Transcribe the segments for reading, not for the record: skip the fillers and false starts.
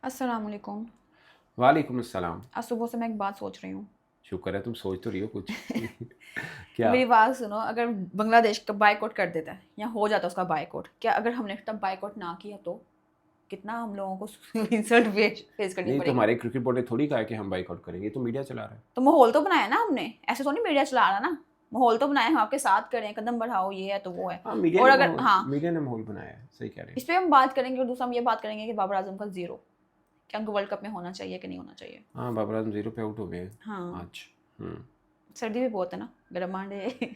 अस्सलाम वालेकुम। वालेकुम अस्सलाम। आज सुबह से मैं एक बात सोच रही हूँ। शुक्र है तुम सोच तो रही हो कुछ। क्या? मेरी बात सुनो, अगर बांग्लादेश का बायकॉट कर देता है या हो जाता है उसका बायकॉट, क्या अगर हमने तब बायकॉट ना किया तो कितना हम लोगों को इंसल्ट फेस करनी नहीं, पड़ेगी। तुम्हारे क्रिकेट बोर्ड ने थोड़ी कहा है कि हम बाइकआउट करेंगे, ये तो मीडिया चला रहा है। तो माहौल तो बनाया ना हमने, ऐसे तो नहीं मीडिया चला रहा ना। माहौल तो बनाया, हम आपके साथ करें, कदम बढ़ाओ, ये है तो वो है। हाँ, और अगर हाँ, मीडिया ने माहौल बनाया है, सही कह रहे इस हैं। पे हम बात करेंगे और दूसरा हम ये बात करेंगे कि बाबर आजम का जीरो, क्या उनको वर्ल्ड कप में होना चाहिए कि नहीं होना चाहिए। हाँ, बाबर आजम 0 पे आउट हो गए हैं हाँ, आज। हम्म। सर्दी भी बहुत है ना, गर्म मांडे। नहीं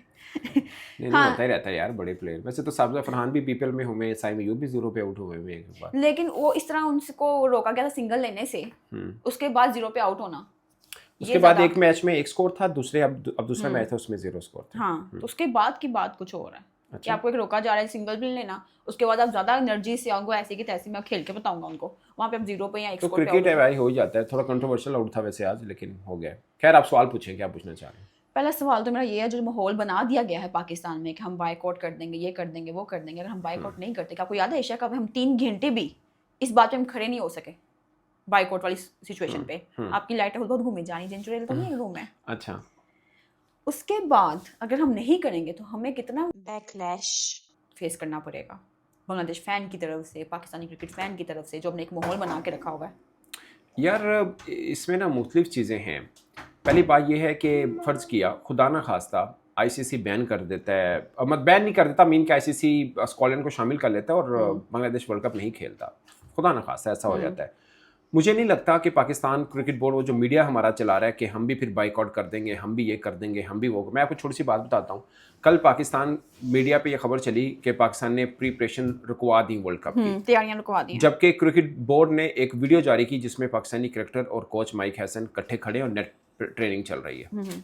नहीं, हाँ, होता ही रहता है यार, बड़े प्लेयर। वैसे तो साबिजा फरहान भी बीपीएल में हुए, साइम अयूब भी 0 पे आउट हुए हुए एक बार। लेकिन वो इस तरह उनको रोका गया था सिंगल लेने से, हम्म। उसके बाद जीरो पे आउट होना, उसके ये बाद ज्यादा। एक मैच में एक स्कोर था, दूसरे अब दूसरा हम्म। मैच था, उसमें 0 स्कोर थे। हाँ, तो उसके बाद की बात कुछ और है कि अच्छा। आपको एक रोका जा रहा है सिंगल भी लेना, उसके बाद आप ज्यादा एनर्जी से आओगे, ऐसे की तैसे मैं खेल के बताऊंगा उनको, वहां पे आप जीरो पे या एक तो स्कोर पे आउट क्रिकेट हो है जाओ। भाई, हो ही जाता है। थोड़ा कंट्रोवर्शियल आउट था वैसे आज, लेकिन हो गया। खैर, आप सवाल पूछें, क्या पूछना चाह रहे हैं? पहला सवाल तो मेरा ये है, जो माहौल बना दिया गया है पाकिस्तान में कि हम बाइकआउट कर देंगे, ये कर देंगे, वो कर देंगे, अगर हम बाइकआउट नहीं करते, क्या आपको याद है एशिया कप में हम 3 घंटे भी इस बात पे हम खड़े नहीं हो सके बाइकआउट वाली सिचुएशन पे। आपकी लाइटें बहुत घूमी जानी, जिंचुरियल तो नहीं है रूम में। अच्छा। उसके बाद अगर हम नहीं करेंगे तो हमें कितना बैकलैश फेस करना पड़ेगा बांग्लादेश फैन की तरफ से, पाकिस्तानी क्रिकेट फैन की तरफ से, जो हमने एक माहौल बना के रखा हुआ है। यार, इसमें ना मुख्तलिफ चीज़ें हैं। पहली बात यह है कि फ़र्ज़ किया खुदा ना खास्ता आईसीसी बैन कर देता है, मत बैन नहीं कर देता, मीन कि आईसीसी स्कॉटलैंड को शामिल कर लेता है और बांग्लादेश वर्ल्ड कप नहीं खेलता। खुदा ना खास्ता ऐसा हो जाता है। मुझे नहीं लगता कि पाकिस्तान क्रिकेट बोर्ड, वो जो मीडिया हमारा चला रहा है कि हम भी फिर बाइकआउट कर देंगे, हम भी ये कर देंगे, हम भी वो। मैं आपको छोटी सी बात बताता हूँ। कल पाकिस्तान मीडिया पे ये खबर चली कि पाकिस्तान ने प्रीपरेशन रुकवा दी वर्ल्ड कप की, तैयारियां रुकवा दी हैं। जबकि क्रिकेट बोर्ड ने एक वीडियो जारी की जिसमें पाकिस्तानी क्रिकेटर और कोच माइक हैसन इकट्ठे खड़े और नेट ट्रेनिंग चल रही है।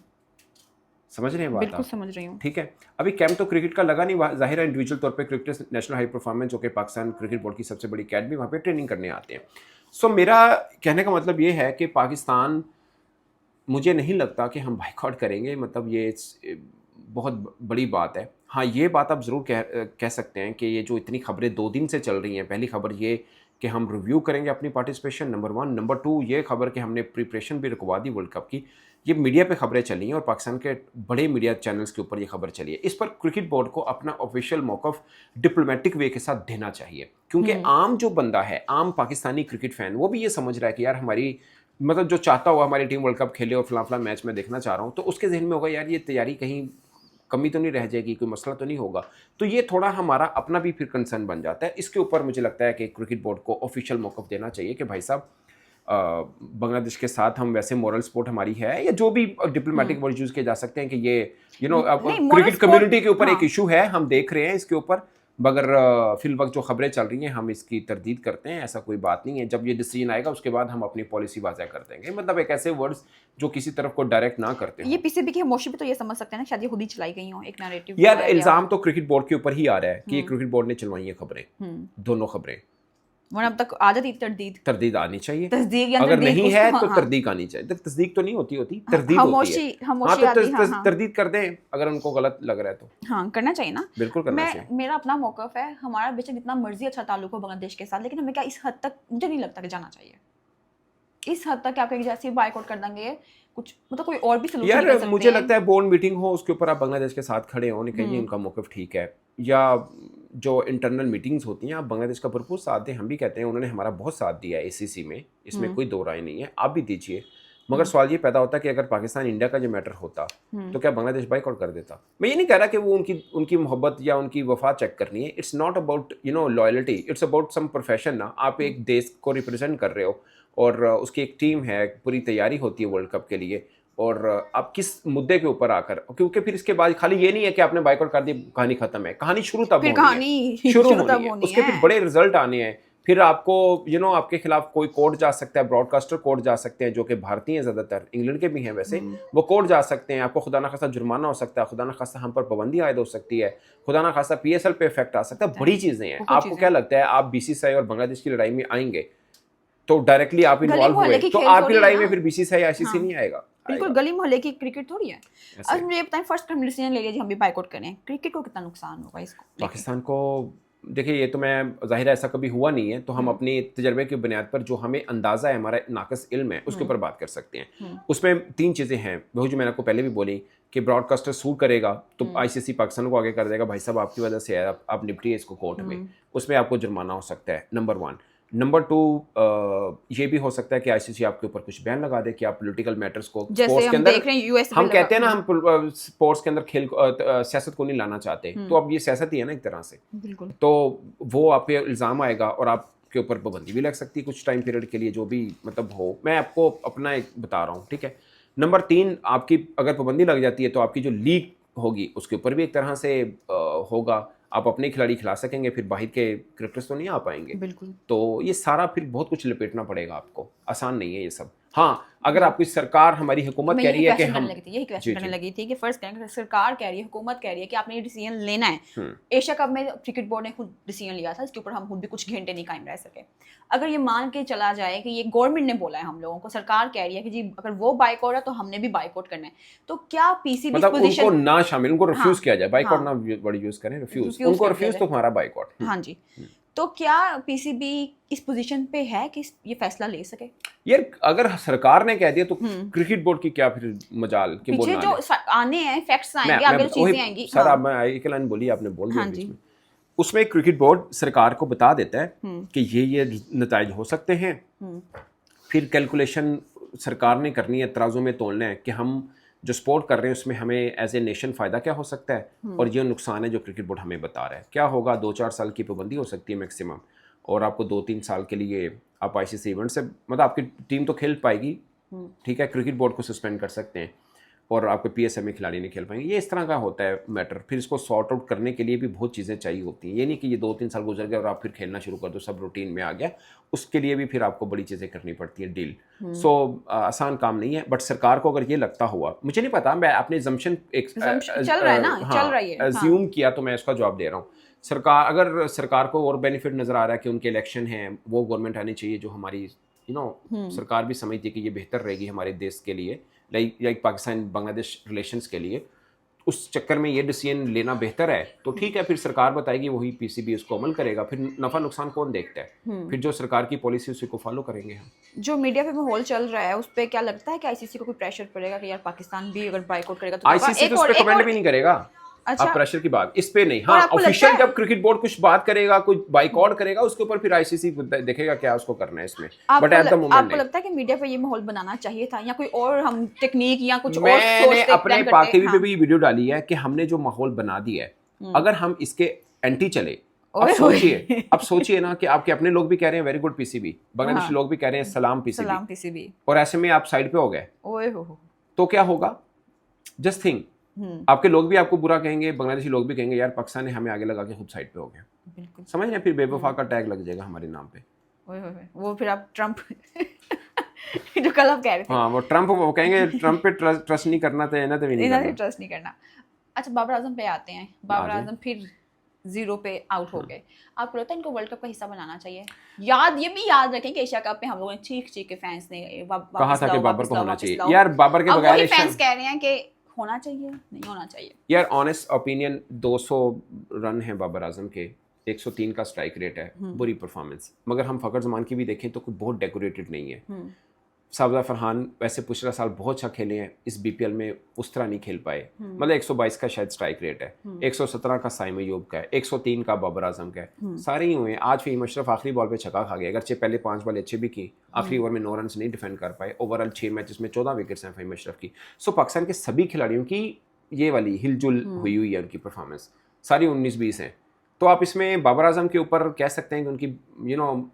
समझ रहे हैं बात बिल्कुल आप? समझ रही हूँ। ठीक है। अभी कैंप तो क्रिकेट का लगा नहीं, जाहिर है इंडिविजुअल तौर पे क्रिकेटर्स नेशनल हाई परफॉर्मेंस, जो कि पाकिस्तान क्रिकेट बोर्ड की सबसे बड़ी अकेडमी, वहाँ पे ट्रेनिंग करने आते हैं। सो मेरा कहने का मतलब ये है कि पाकिस्तान, मुझे नहीं लगता कि हम बाइकआउट करेंगे, मतलब ये बहुत बड़ी बात है। हाँ, ये बात आप ज़रूर कह सकते हैं कि ये जो इतनी खबरें 2 दिन से चल रही हैं, पहली खबर ये कि हम रिव्यू करेंगे अपनी पार्टिसिपेशन, नंबर 1, नंबर 2 ये खबर कि हमने प्रिपरेशन भी रुकवा दी वर्ल्ड कप की, ये मीडिया पे खबरें चली हैं और पाकिस्तान के बड़े मीडिया चैनल्स के ऊपर ये खबर चली है। इस पर क्रिकेट बोर्ड को अपना ऑफिशियल मौक़िफ़ डिप्लोमेटिक वे के साथ देना चाहिए, क्योंकि आम जो बंदा है, आम पाकिस्तानी क्रिकेट फ़ैन, वो भी ये समझ रहा है कि यार हमारी, मतलब जो चाहता हुआ हमारी टीम वर्ल्ड कप खेले और फलां मैच मैं देखना चाह रहा हूँ, तो उसके ज़हन में होगा यार ये तैयारी कहीं कमी तो नहीं रह जाएगी, कोई मसला तो नहीं होगा। तो ये थोड़ा हमारा अपना भी फिर कंसर्न बन जाता है। इसके ऊपर मुझे लगता है कि क्रिकेट बोर्ड को ऑफिशियल मौक़िफ़ देना चाहिए कि भाई साहब, बांग्लादेश के साथ हम वैसे मॉरल सपोर्ट हमारी है, या जो भी डिप्लोमेटिक वर्ड यूज़ किए जा सकते हैं कि ये नहीं, moral क्रिकेट support, कम्युनिटी के ऊपर हाँ। एक इशू है, हम देख रहे हैं इसके ऊपर, मगर फिल वक्त जो खबरें चल रही हैं हम इसकी तरदीद करते हैं, ऐसा कोई बात नहीं है। जब ये डिसीजन आएगा उसके बाद हम अपनी पॉलिसी वाज़ह कर देंगे। मतलब एक ऐसे वर्ड्स जो किसी तरफ को डायरेक्ट ना करते ये हों। पीसीबी की खामोशी भी तो ये समझ सकते हैं ना, शायद ये खुद ही चलाई गई हो, एक नैरेटिव यार, बनाया गया हो। इल्ज़ाम तो क्रिकेट बोर्ड के ऊपर ही आ रहा है कि ये क्रिकेट बोर्ड ने चलवाई हैं खबरें, दोनों खबरें। वरना अब तक आ जाती तरदीद, तरदीद आनी चाहिए। तस्दीक या अगर तरदीद नहीं कुछ है तो, तो हाँ। तरदीक आनी चाहिए। तस्दीक तो नहीं होती, हाँ, तरदीद होती है। हाँ, खामोशी तो आती, हाँ हाँ। तरदीद कर दें अगर उनको गलत लग रहा है तो। हाँ, करना चाहिए ना। बिल्कुल करना चाहिए। मेरा अपना मौक़िफ़ है, हमारा बेशक जितना मर्जी अच्छा ताल्लुक हो बांग्लादेश के साथ, लेकिन हमें क्या इस हद तक, मुझे नहीं लगता कि जाना चाहिए इस हद तक कि आप एक जैसे बाइकआउट कर देंगे, कुछ मतलब कोई और भी सलूशन निकल यार, सकते मुझे हैं। लगता है बोर्ड मीटिंग हो, उसके ऊपर आप बांग्लादेश के साथ खड़े हों, कहिए उनका मौक़िफ़ ठीक है, या जो इंटरनल मीटिंग्स होती हैं आप बांग्लादेश का भरपूर साथ दें। हम भी कहते हैं उन्होंने हमारा बहुत साथ दिया है एसीसी में, इसमें कोई दो राय नहीं है, आप भी दीजिए। मगर सवाल ये पैदा होता है कि अगर पाकिस्तान इंडिया का जो मैटर होता तो क्या बांग्लादेश बाइकआउट कर देता? मैं ये नहीं कह रहा कि वो उनकी मोहब्बत या उनकी वफा चेक करनी है। It's not about loyalty, it's about some profession ना। आप एक देश को रिप्रेजेंट कर रहे हो और उसकी एक टीम है, पूरी तैयारी होती है वर्ल्ड कप के लिए, और आप किस मुद्दे के ऊपर आकर, क्योंकि फिर इसके बाद खाली ये नहीं है कि आपने बाइकआउट कर दी कहानी खत्म है। कहानी शुरू तब फिर होनी है, कहानी शुरू शुरू होनी तब है, होनी उसके है। फिर बड़े रिजल्ट आने हैं। फिर आपको आपके खिलाफ कोई कोर्ट जा सकता है, ब्रॉडकास्टर कोर्ट जा सकते हैं, जो कि भारतीय हैं, ज़्यादातर इंग्लैंड के भी हैं वैसे, वो कोर्ट जा सकते हैं। आपको खुदा ना खास्ता जुर्माना हो सकता है, खुदा ना खास्ता हम पर पाबंदी आयद हो सकती है, खुदा ना खास्ता पीएसएल पे इफेक्ट आ सकता है। बड़ी चीज़ें हैं। बहुत आपको चीजें क्या लगता है आप बीसीसीआई और बांग्लादेश की लड़ाई में आएंगे तो डायरेक्टली आप गली इन्वॉल्व मोहल्ले हुए की तो खेल आपकी थोड़ी है लड़ाई ना। में फिर बीसीसीआई आईसीसी हाँ, नहीं आएगा? बिल्कुल आएगा गली मोहल्ले की क्रिकेट थोड़ी है। ऐसे। अब मुझे ये बताएं, फर्स्ट हम डिसीजन ले लिया जी हम भी बाइकआउट करें, क्रिकेट को कितना नुकसान होगा इसको लेके? पाकिस्तान को دیکھیں یہ تو میں ظاہر ایسا کبھی ہوا نہیں ہے تو ہم اپنی تجربے کی بنیاد پر جو ہمیں اندازہ ہے ہمارا ناقص علم ہے اس کے اوپر بات کر سکتے ہیں. اس میں 3 چیزیں ہیں وہ جو میں نے آپ کو پہلے بھی بولی کہ براڈ کاسٹر سو کرے گا تو آئی سی سی پاکستان کو آگے کر دے گا بھائی صاحب آپ کی وجہ سے ہے آپ نپٹیے اس کو کورٹ میں, اس میں آپ کو جرمانہ ہو سکتا ہے. نمبر 1. نمبر 2 یہ بھی ہو سکتا ہے کہ آئی سی سی آپ کے اوپر کچھ بین لگا دے کہ آپ پولیٹیکل میٹرز کو اسپورٹس کے اندر, ہم کہتے ہیں نا ہم اسپورٹس کے اندر کھیل سیاست کو نہیں لانا چاہتے, تو اب یہ سیاست ہی ہے نا ایک طرح سے, تو وہ آپ پہ الزام آئے گا اور آپ کے اوپر پابندی بھی لگ سکتی ہے کچھ ٹائم پیریڈ کے لیے, جو بھی مطلب ہو. میں آپ کو اپنا ایک بتا رہا ہوں, ٹھیک ہے. نمبر 3 آپ کی اگر پابندی لگ جاتی ہے تو آپ کی جو لیگ ہوگی اس کے اوپر بھی ایک طرح سے ہوگا, آپ اپنے کھلاڑی کھلا سکیں گے, پھر باہر کے کرکٹرز تو نہیں آ پائیں گے. بالکل. تو یہ سارا پھر بہت کچھ لپیٹنا پڑے گا آپ کو, آسان نہیں ہے یہ سب. ہاں اگر آپ کی سرکار ہماری حکومت کہہ رہی ہے کہ ہم یہی کویسچن کرنے لگی تھی کہ فرض کریں کہ سرکار کہہ رہی ہے, حکومت کہہ رہی ہے کہ آپ نے یہ ڈیسیژن لینا ہے. ایشیا کپ میں کرکٹ بورڈ نے خود ڈیسیژن لیا تھا, اس کے اوپر ہم خود بھی کچھ گھنٹے نہیں قائم رہ سکے. اگر یہ مان کے چلا جائے کہ یہ گورنمنٹ نے بولا ہے ہم لوگوں کو, سرکار کہہ رہی ہے کہ جی اگر وہ بائیکاٹ ہے تو ہم نے بھی بائیکاٹ کرنا ہے, تو کیا پی سی بی مطلب ان کو نہ شامل, ان کو ریفیوز کیا جائے, بائیکاٹ نہ ورڈ یوز کریں, ریفیوز, ان کو ریفیوز تو ہمارا بائیکاٹ. ہاں جی. تو کیا پی سی بی اس پوزیشن پہ ہے کہ یہ فیصلہ لے سکے؟ یار اگر سرکار نے کہہ دیا تو کرکٹ بورڈ کی کیا پھر مجال کہ پیچھے جو آنے ہیں فیکٹس آئیں گے, آگے چیزیں آئیں گی. سر آپ میں ایک لائن بولی, آپ نے بول دیا بیچ میں. اس میں کرکٹ بورڈ سرکار کو بتا دیتا ہے کہ یہ نتائج ہو سکتے ہیں, پھر کیلکولیشن سرکار نے کرنی ہے, ترازو میں تولنا ہے کہ ہم جو سپورٹ کر رہے ہیں اس میں ہمیں ایز اے نیشن فائدہ کیا ہو سکتا ہے, اور یہ نقصان ہے جو کرکٹ بورڈ ہمیں بتا رہا ہے. کیا ہوگا, 2-4 سال کی پابندی ہو سکتی ہے میکسیمم, اور آپ کو 2-3 سال کے لیے آپ آئی سی سی ایونٹ سے, مطلب آپ کی ٹیم تو کھیل پائے گی, ٹھیک ہے, کرکٹ بورڈ کو سسپینڈ کر سکتے ہیں, اور آپ کے پی ایس ایم میں کھلاڑی نہیں کھیل پائیں گے. یہ اس طرح کا ہوتا ہے میٹر. پھر اس کو سارٹ آؤٹ کرنے کے لیے بھی بہت چیزیں چاہیے ہوتی ہیں. یہ نہیں کہ یہ 2-3 سال گزر گئے اور آپ پھر کھیلنا شروع کر دو, سب روٹین میں آ گیا. اس کے لیے بھی پھر آپ کو بڑی چیزیں کرنی پڑتی ہیں, ڈیل. سو آسان کام نہیں ہے. بٹ سرکار کو اگر یہ لگتا ہوا, مجھے نہیں پتا, میں اپنے زمشن ایزیوم کیا تو میں اس کا جواب دے رہا ہوں. سرکار, اگر سرکار کو اور بینیفٹ نظر آ رہا ہے کہ ان کے الیکشن ہیں, وہ گورنمنٹ آنی چاہیے جو ہماری سرکار بھی سمجھتی ہے کہ یہ بہتر رہے گی ہمارے دیش کے لیے, لائک پاکستان بنگلہ دیش ریلیشنز کے لیے, اس چکر میں یہ ڈیسیژن لینا بہتر ہے, تو ٹھیک ہے, پھر سرکار بتائے گی, وہی پی سی بی اس کو عمل کرے گا. پھر نفع نقصان کون دیکھتا ہے, پھر جو سرکار کی پالیسی اسی کو فالو کریں گے ہم. جو میڈیا پہ ماحول چل رہا ہے اس پہ کیا لگتا ہے کہ آئی سی سی کو کوئی پریشر پڑے گا کہ یار پاکستان بھی اگر بائیکاٹ کرے گا تو آئی سی سی تو اس پہ کمنٹ بھی نہیں کرے گا. آپ پریشر کی بات اس پہ نہیں, ہاں آفیشیل جب کرکٹ بورڈ کچھ بات کرے گا, کچھ بائیکاٹ کرے گا, اس کے اوپر پھر آئی سی سی دیکھے گا کیا اس کو کرنا ہے اس میں. بٹ ایٹ دا مومنٹ آپ کو لگتا ہے کہ میڈیا پہ یہ ماحول بنانا چاہیے تھا, یا کوئی اور ہم ٹیکنیک یا کچھ اور میں نے اپنے پاک ٹی وی پہ بھی ویڈیو ڈالی ہے کہ ہم نے جو ماحول بنا دیا ہے, اگر ہم اس کے اینٹی چلے, اب سوچئے نا کہ آپ کے اپنے لوگ بھی کہہ رہے ہیں very good P C B, Bangladeshi لوگ بھی کہہ رہے ہیں سلام پی سی بی, اور ایسے میں آپ سائڈ پہ ہو گئے, تو کیا ہوگا؟ جسٹ تھنک, آپ کے لوگ بھی آپ کو برا کہیں گے, بنگلہ دیشی لوگ بھی کہیں گے یار پاکستان نے ہمیں آگے لگا کے خود سائڈ پہ ہو گیا. سمجھ رہے ہیں, پھر بے وفا کا ٹیگ لگ جائے گا ہمارے نام پہ. وہ پھر آپ ٹرمپ جو کل آپ کہہ رہے تھے, ہاں وہ ٹرمپ, وہ کہیں گے ٹرمپ پہ ٹرسٹ نہیں کرنا تھا, نا تو ٹرسٹ نہیں کرنا. اچھا بابر اعظم پہ آتے ہیں. بابر اعظم پھر 0 پہ آؤٹ ہو گئے. آپ کو لگتا ہے ان کو ورلڈ کپ کا حصہ بنانا چاہیے؟ یہ بھی یاد رکھیں کہ ایشیا کپ پہ ہم لوگوں نے چیخ کے فینس نے کہا تھا کہ بابر کو ہونا چاہیے. یار بابر کے بغیر فینس کہہ رہے ہیں کہ ہونا چاہیے, نہیں ہونا چاہیے. یار آنیسٹ اوپینین 200 رن ہیں بابر اعظم کے, 103 کا اسٹرائک ریٹ ہے, بری پرفارمنس. مگر ہم فخر زمان کی بھی دیکھیں تو کوئی بہت ڈیکوریٹڈ نہیں ہے. سابزہ فرحان ویسے پچھلا سال بہت اچھا کھیلے ہیں, اس بی پی ایل میں اس طرح نہیں کھیل پائے. مطلب 122 کا شاید اسٹرائک ریٹ ہے, 117 کا سائم ایوب کا ہے, 103 کا بابر اعظم کا ہے, سارے ہی ہوئے ہیں. آج فہیم اشرف آخری بال پہ چھکا کھا گیا, اگرچہ پہلے 5 بال اچھے بھی کی, آخری اوور میں 9 رنز نہیں ڈیفینڈ کر پائے. اوور آل 6 میچز میں 14 وکٹس ہیں فہیم اشرف کی. سو پاکستان کے سبھی کھلاڑیوں کی یہ والی ہل جل ہوئی ہے, ان کی پرفارمنس ساری 19-20 ہیں. تو آپ اس میں بابر اعظم کے اوپر کہہ سکتے ہیں کہ ان کی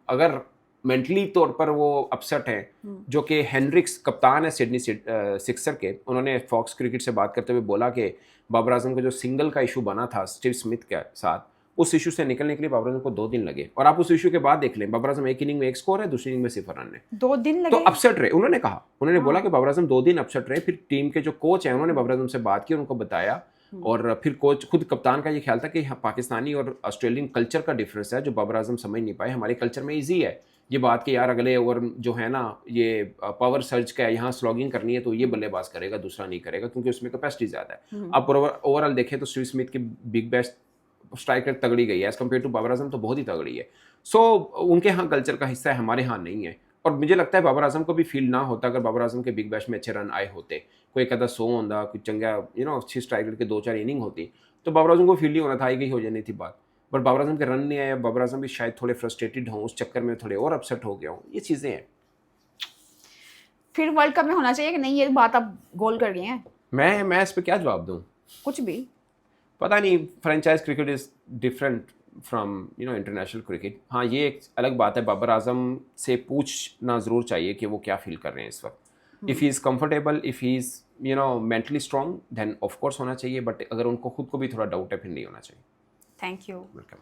اگر مینٹلی طور پر وہ اپسٹ ہیں, جو کہ ہینڈرکس کپتان ہے سڈنی سکسر کے, انہوں نے فاکس کرکٹ سے بات کرتے ہوئے بولا کہ بابر اعظم کا جو سنگل کا ایشو بنا تھا اسٹیو اسمتھ کے ساتھ, اس ایشو سے نکلنے کے لیے بابر اعظم کو 2 دن لگے. اور آپ اس ایشو کے بعد دیکھ لیں, بابر اعظم ایک اننگ میں 1 سکور ہے, دوسری اننگ میں 0 رن ہے, 2 دن لگے. تو اپسٹ رہے. انہوں نے کہا, انہوں نے بولا کہ بابر اعظم 2 دن اپسٹ رہے. پھر ٹیم کے جو کوچ ہیں انہوں نے بابر اعظم سے بات کی, ان کو بتایا, اور پھر کوچ خود کپتان کا یہ خیال تھا کہ پاکستانی اور آسٹریلین کلچر کا ڈفرینس ہے جو بابر اعظم سمجھ نہیں پائے. ہمارے کلچر میں ایزی ہے یہ بات کہ یار اگلے اوور جو ہے نا یہ پاور سرج کا ہے, یہاں سلاگنگ کرنی ہے تو یہ بلے باز کرے گا, دوسرا نہیں کرے گا, کیونکہ اس میں کیپیسٹی زیادہ ہے. آپ اوور آل دیکھیں تو اسٹیو اسمتھ کی بگ بیسٹ स्ट्राइक रेट तगड़ी गई है as compare to Babar Azam, तो बहुत ही तगड़ी है. सो उनके यहाँ कल्चर का हिस्सा है, हमारे यहाँ नहीं है. और मुझे लगता है बाबर आजम को भी फील ना होता अगर बाबर आजम के बिग बैश में अच्छे रन आए होते, कोई कहता 100 होता, कोई चंगा अच्छी स्ट्राइक रेट के 2-4 इनिंग होती, तो बाबर आजम को फील नहीं होना था, आई गई हो जानी थी बात. बट बाबर आजम के रन नहीं आए, बाबर आजम भी शायद थोड़े फ्रस्ट्रेटेड हों, उस चक्कर में थोड़े और अपसेट हो गया हूँ. ये चीज़ें हैं. फिर वर्ल्ड कप में होना चाहिए कि नहीं, ये बात आप गोल कर गए हैं. मैं इस पर क्या जवाब दूँ? कुछ भी पता नहीं. Franchise cricket is different from international cricket. हाँ, ये एक अलग बात है, बाबर आजम से पूछना ज़रूर चाहिए कि वो क्या फील कर रहे हैं इस वक्त. If he is comfortable, if he is mentally strong, then of course होना चाहिए. बट अगर उनको खुद को भी थोड़ा डाउट है, फिर नहीं होना चाहिए. Thank you. वेलकम.